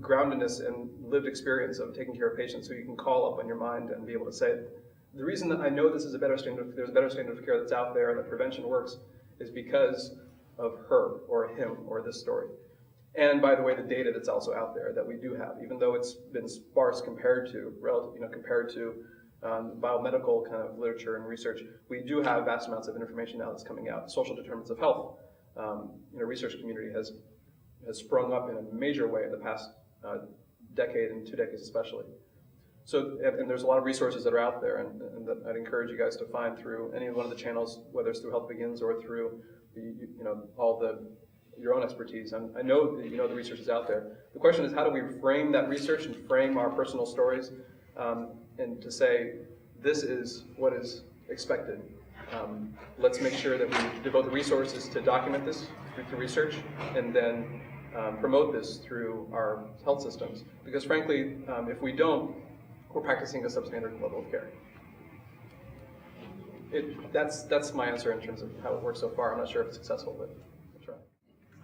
groundedness and lived experience of taking care of patients so you can call up on your mind and be able to say, the reason that I know this is a better standard, there's a better standard of care that's out there and that prevention works is because of her or him or this story. And by the way, the data that's also out there that we do have, even though it's been sparse compared to biomedical kind of literature and research, we do have vast amounts of information now that's coming out. Social determinants of health, research community has sprung up in a major way in the past decade and 2 decades especially. So, and there's a lot of resources that are out there, and that I'd encourage you guys to find through any one of the channels, whether it's through Health Begins or through your own expertise. I know that the research is out there. The question is, how do we frame that research and frame our personal stories, and to say, this is what is expected. Let's make sure that we devote the resources to document this through research, and then promote this through our health systems. Because frankly, if we don't, we're practicing a substandard level of care. That's my answer in terms of how it works so far. I'm not sure if it's successful, but I'll try.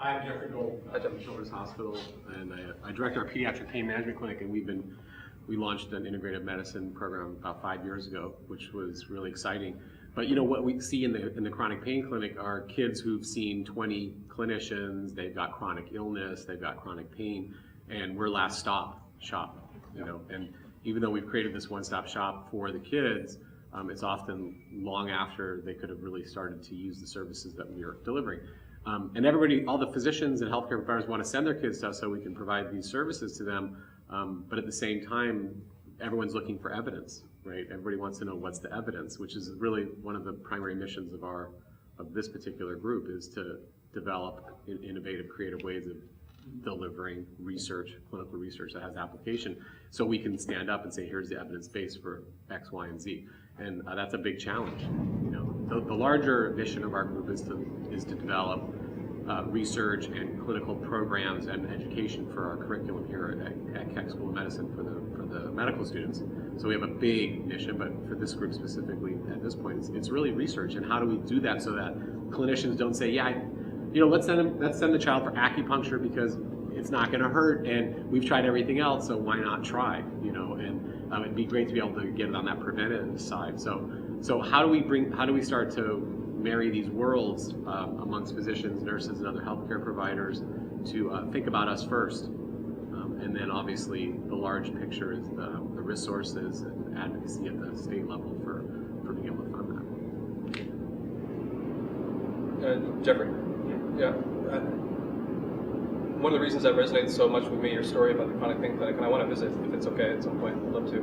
I'm Jeffrey Gold at Children's Hospital, and I direct our pediatric pain management clinic, and we launched an integrative medicine program about 5 years ago, which was really exciting. But what we see in the chronic pain clinic are kids who've seen 20 clinicians, they've got chronic illness, they've got chronic pain, and we're last stop shop, and even though we've created this one-stop shop for the kids, it's often long after they could have really started to use the services that we are delivering. And everybody, all the physicians and healthcare providers want to send their kids to us so we can provide these services to them, but at the same time, everyone's looking for evidence, right? Everybody wants to know what's the evidence, which is really one of the primary missions of this particular group, is to develop innovative, creative ways of delivering research, clinical research that has application, so we can stand up and say, here's the evidence base for X, Y, and Z. And that's a big challenge. The larger mission of our group is to develop research and clinical programs and education for our curriculum here at Keck School of Medicine for the medical students. So we have a big mission, but for this group specifically at this point, it's really research. And how do we do that so that clinicians don't say, yeah, let's send the child for acupuncture because it's not going to hurt, and we've tried everything else, so why not try? And it'd be great to be able to get it on that preventative side. So how do we start to marry these worlds amongst physicians, nurses, and other healthcare providers to think about us first, and then obviously the large picture is the resources and advocacy at the state level for being able to fund that. Jeffrey, yeah. One of the reasons that resonates so much with me, your story about the chronic pain clinic, and I want to visit if it's okay at some point. I'd love to.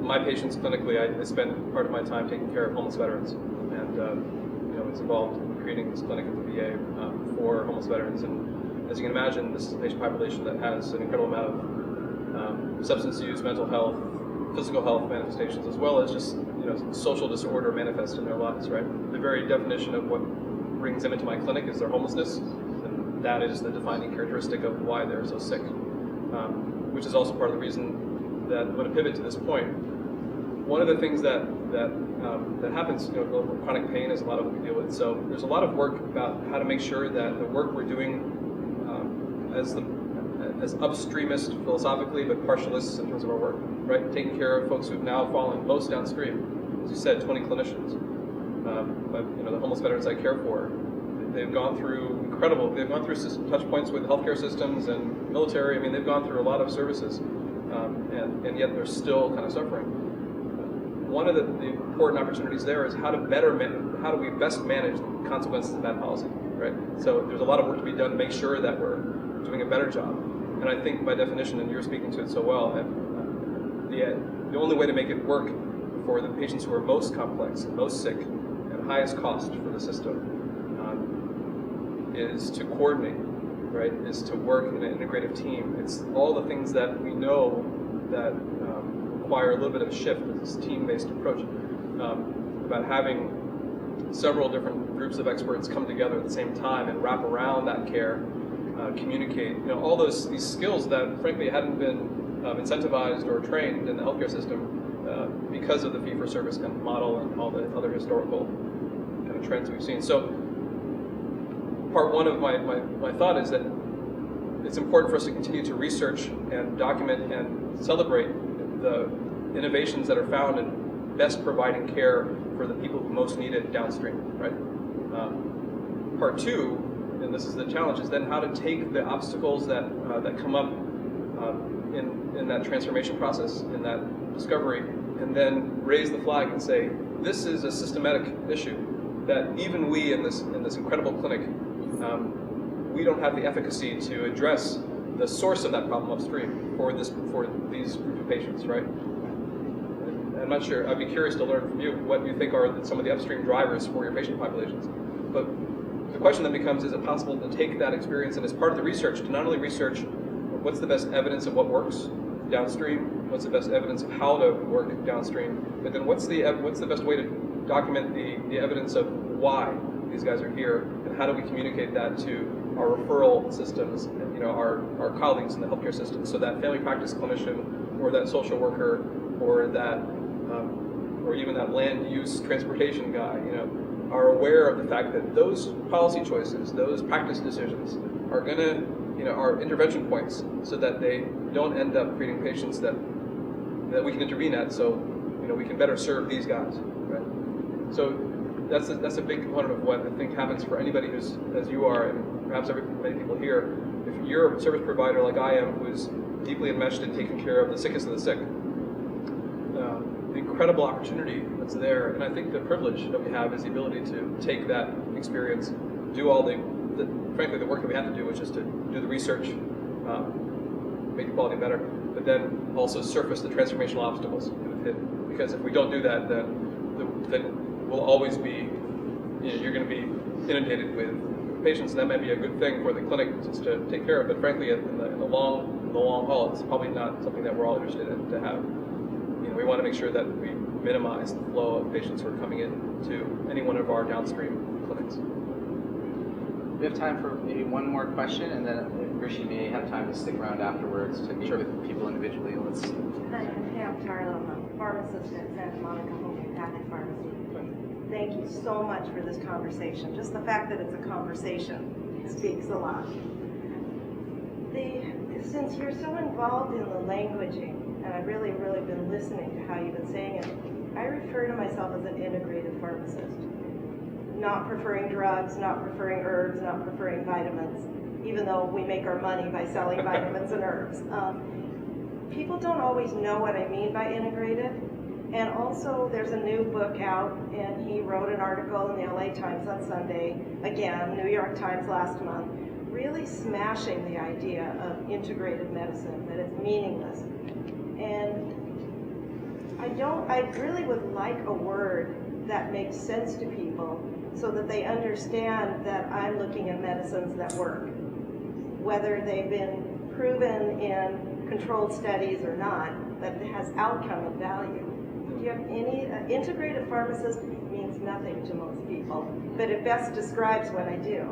My patients clinically, I spend part of my time taking care of homeless veterans, and it's involved in creating this clinic at the VA for homeless veterans. And as you can imagine, this is a patient population that has an incredible amount of substance use, mental health, physical health manifestations, as well as just social disorder manifest in their lives. Right. The very definition of what brings them into my clinic is their homelessness, and that is the defining characteristic of why they're so sick. Which is also part of the reason that I'm going to pivot to this point. One of the things that happens, chronic pain is a lot of what we deal with. So there's a lot of work about how to make sure that the work we're doing as upstreamist philosophically, but partialists in terms of our work, right? Taking care of folks who've now fallen most downstream. As you said, 20 clinicians. But the homeless veterans I care for, they've gone through touch points with healthcare systems and military. I mean, they've gone through a lot of services, and yet they're still kind of suffering. One of the important opportunities there is how do we best manage the consequences of bad policy, right? So there's a lot of work to be done to make sure that we're doing a better job. And I think by definition, and you're speaking to it so well, the only way to make it work for the patients who are most complex and most sick and highest cost for the system is to coordinate, right? Is to work in an integrative team. It's all the things that we know that require a little bit of a shift with this team-based approach, about having several different groups of experts come together at the same time and wrap around that care, communicate, all these skills that frankly hadn't been incentivized or trained in the healthcare system because of the fee-for-service kind of model and all the other historical kind of trends we've seen. So part one of my thought is that it's important for us to continue to research and document and celebrate the innovations that are found in best providing care for the people who most need it downstream, right? Part two, and this is the challenge, is then how to take the obstacles that come up in that transformation process, in that discovery, and then raise the flag and say, this is a systematic issue that even we in this incredible clinic, we don't have the efficacy to address the source of that problem upstream for these group of patients, right? I'm not sure. I'd be curious to learn from you what you think are some of the upstream drivers for your patient populations. But the question then becomes, is it possible to take that experience and as part of the research, to not only research what's the best evidence of what works downstream, what's the best evidence of how to work downstream, but then what's the best way to document the evidence of why these guys are here, and how do we communicate that to our referral systems, our colleagues in the healthcare system, so that family practice clinician or that social worker or that or even that land use transportation guy, are aware of the fact that those policy choices, those practice decisions are gonna, are intervention points, so that they don't end up treating patients that we can intervene at, so we can better serve these guys, right? So that's a big component of what I think happens for anybody who's, as you are, and perhaps many people here. If you're a service provider like I am, who's deeply enmeshed in taking care of the sickest of the sick, the incredible opportunity that's there, and I think the privilege that we have is the ability to take that experience, do all frankly the work that we have to do, which is to do the research, make the quality better, but then also surface the transformational obstacles that we've hit. Because if we don't do that, then we'll always be, you're going to be inundated with patients, and that might be a good thing for the clinic just to take care of, but frankly, in the long haul, it's probably not something that we're all interested in to have. We want to make sure that we minimize the flow of patients who are coming in to any one of our downstream clinics. We have time for maybe one more question, and then Rishi may have time to stick around afterwards to meet with people individually. Let's. Hi, I'm Pam Charlo. I'm a pharmacist at Santa Monica Homeopathic Pharmacy. Thank you so much for this conversation. Just the fact that it's a conversation speaks a lot. Since you're so involved in the languaging, and I've really been listening to how you've been saying it, I refer to myself as an integrative pharmacist. Not preferring drugs, not preferring herbs, not preferring vitamins, even though we make our money by selling vitamins and herbs. People don't always know what I mean by integrative. And also, there's a new book out, and he wrote an article in the LA Times on Sunday, again, New York Times last month, really smashing the idea of integrative medicine, that it's meaningless. And I really would like a word that makes sense to people so that they understand that I'm looking at medicines that work, whether they've been proven in controlled studies or not, that it has outcome of value. Do you have any, integrative pharmacist means nothing to most people, but it best describes what I do.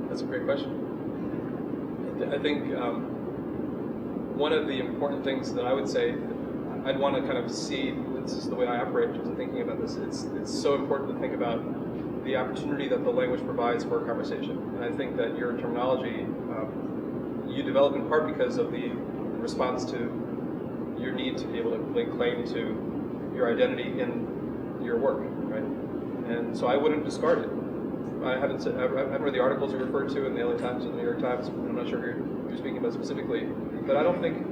That's a great question. I think one of the important things that I would say, I'd want to kind of see, this is the way I operate in thinking about this, it's so important to think about the opportunity that the language provides for a conversation. And I think that your terminology, you develop in part because of the response to your need to be able to lay claim to your identity in your work, right? And so I wouldn't discard it. I haven't read the articles you referred to in the LA Times and the New York Times. I'm not sure who you're speaking about specifically, but I don't think,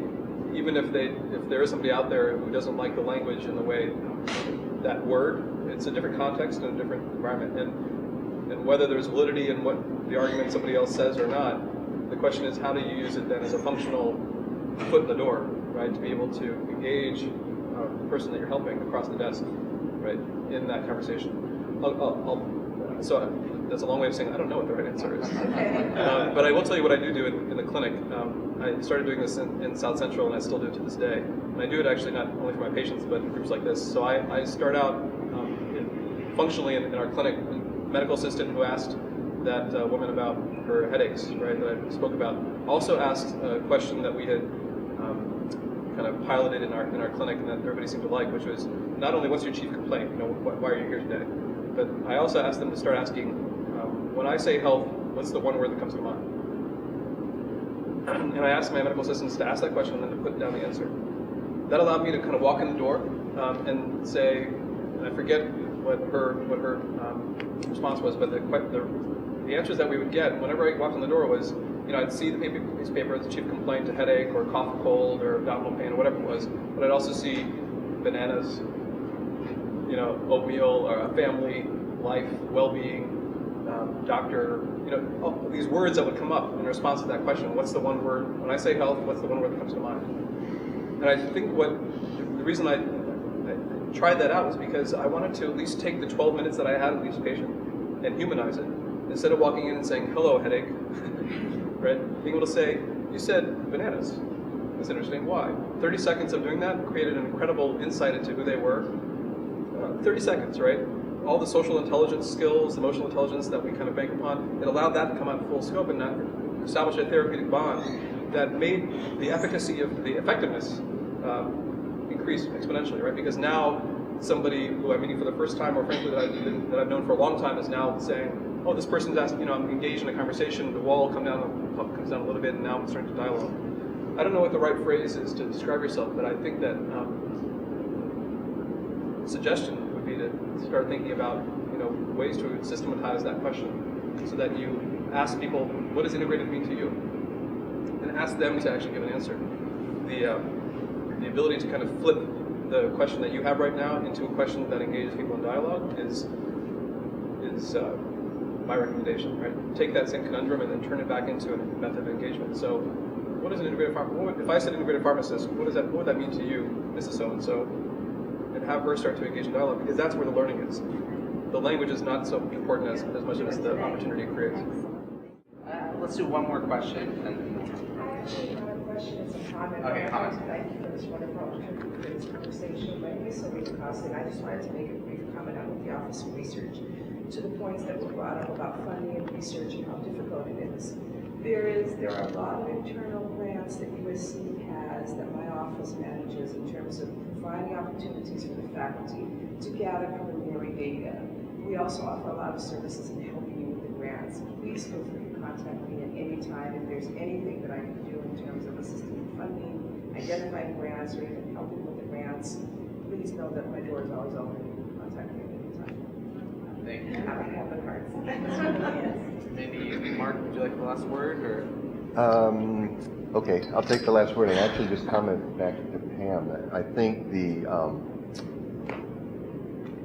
even if there is somebody out there who doesn't like the language in the way that word, it's a different context and a different environment, and whether there's validity in what the argument somebody else says or not, the question is how do you use it then as a functional foot in the door, right, to be able to engage the person that you're helping across the desk, right, in that conversation. So that's a long way of saying I don't know what the right answer is. But I will tell you what I do in the clinic. I started doing this in South Central, and I still do it to this day. And I do it actually not only for my patients, but in groups like this. So I start out functionally in our clinic, a medical assistant who asked that woman about her headaches, right, that I spoke about, also asked a question that we had kind of piloted in our clinic and that everybody seemed to like, which was not only what's your chief complaint, why are you here today? But I also asked them to start asking, when I say health, what's the one word that comes to mind? And I asked my medical assistants to ask that question and then to put down the answer. That allowed me to kind of walk in the door and say, and I forget what her response was, but the answers that we would get whenever I walked in the door was, I'd see the piece of paper as a chief complaint, a headache or cough, cold, or abdominal pain, or whatever it was, but I'd also see bananas, oatmeal, or a family, life, well-being, doctor, all these words that would come up in response to that question. What's the one word, when I say health, what's the one word that comes to mind? And I think the reason I tried that out was because I wanted to at least take the 12 minutes that I had with each patient and humanize it. Instead of walking in and saying, hello, headache, right? Being able to say, you said bananas. That's interesting. Why? 30 seconds of doing that created an incredible insight into who they were. 30 seconds, right? All the social intelligence skills, emotional intelligence that we kind of bank upon, it allowed that to come out in full scope and that establish a therapeutic bond that made the efficacy of the effectiveness increase exponentially, right? Because now somebody who I'm meeting for the first time, or frankly that I've known for a long time, is now saying, "Oh, this person's asking, I'm engaged in a conversation. The wall comes down a little bit, and now I'm starting to dialogue." I don't know what the right phrase is to describe yourself, but I think that suggestion would be to start thinking about ways to systematize that question, so that you ask people, "What does integrative mean to you?" and ask them to actually give an answer. The ability to kind of flip the question that you have right now into a question that engages people in dialogue is my recommendation, right? Take that same conundrum and then turn it back into a method of engagement. So, what is an integrative pharmacist? If I said integrative pharmacist, what would that mean to you, Mrs. So-and-so? And have her start to engage in dialogue, because that's where the learning is. The language is not so important as much as the opportunity it creates. Let's do one more question. I actually have a question and some comment. Okay, comments. Thank you for this wonderful opportunity. for this conversation. My name is Sylvia Costa, and I just wanted to make a brief comment on the Office of Research to the points that were brought up about funding and research and how difficult it is. There are a lot of internal grants that USC has that my office manages in terms of providing opportunities for the faculty to gather preliminary data. We also offer a lot of services in helping you with the grants. Please feel free to contact me at any time if there's anything that I can do in terms of assisting with funding, identifying grants, or even helping with the grants. Please know that my door is always open. You can contact me at any time. Thank you. And I have the cards. Maybe, Mark, would you like the last word, or? Okay, I'll take the last word and actually just comment back to Pam. I think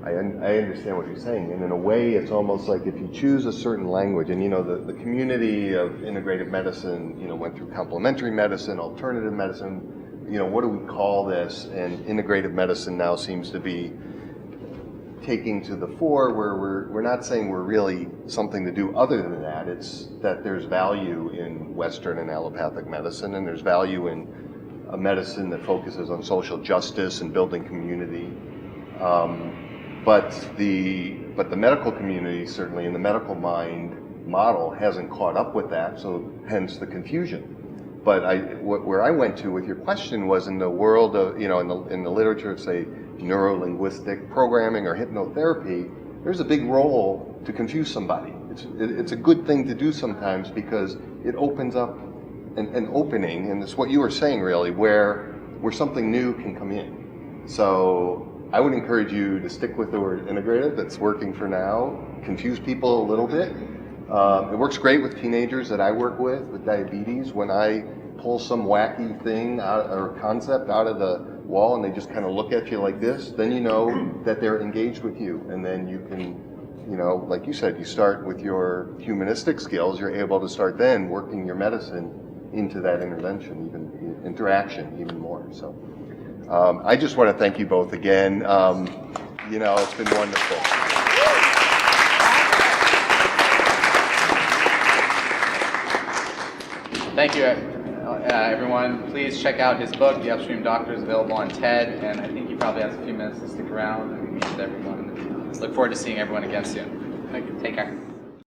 I understand what you're saying, and in a way it's almost like if you choose a certain language, and the community of integrative medicine, went through complementary medicine, alternative medicine, what do we call this? And integrative medicine now seems to be taking to the fore, where we're not saying we're really something to do other than that. It's that there's value in Western and allopathic medicine, and there's value in a medicine that focuses on social justice and building community. But the medical community, certainly in the medical mind model, hasn't caught up with that, so hence the confusion. But where I went to with your question was in the world of, in the literature, say, neuro-linguistic programming or hypnotherapy, there's a big role to confuse somebody. It's a good thing to do sometimes because it opens up an opening, and it's what you were saying really, where something new can come in. So I would encourage you to stick with the word integrative. That's working for now. Confuse people a little bit. It works great with teenagers that I work with diabetes. When I pull some wacky thing or concept out of the wall and they just kind of look at you like this, then you know that they're engaged with you. And then you can, like you said, you start with your humanistic skills. You're able to start then working your medicine into that intervention, even interaction, even more. So. I just want to thank you both again. It's been wonderful. Thank you, everyone. Please check out his book, The Upstream Doctors, available on TED. And I think he probably has a few minutes to stick around and meet with everyone. Look forward to seeing everyone again soon. Thank you. Take care.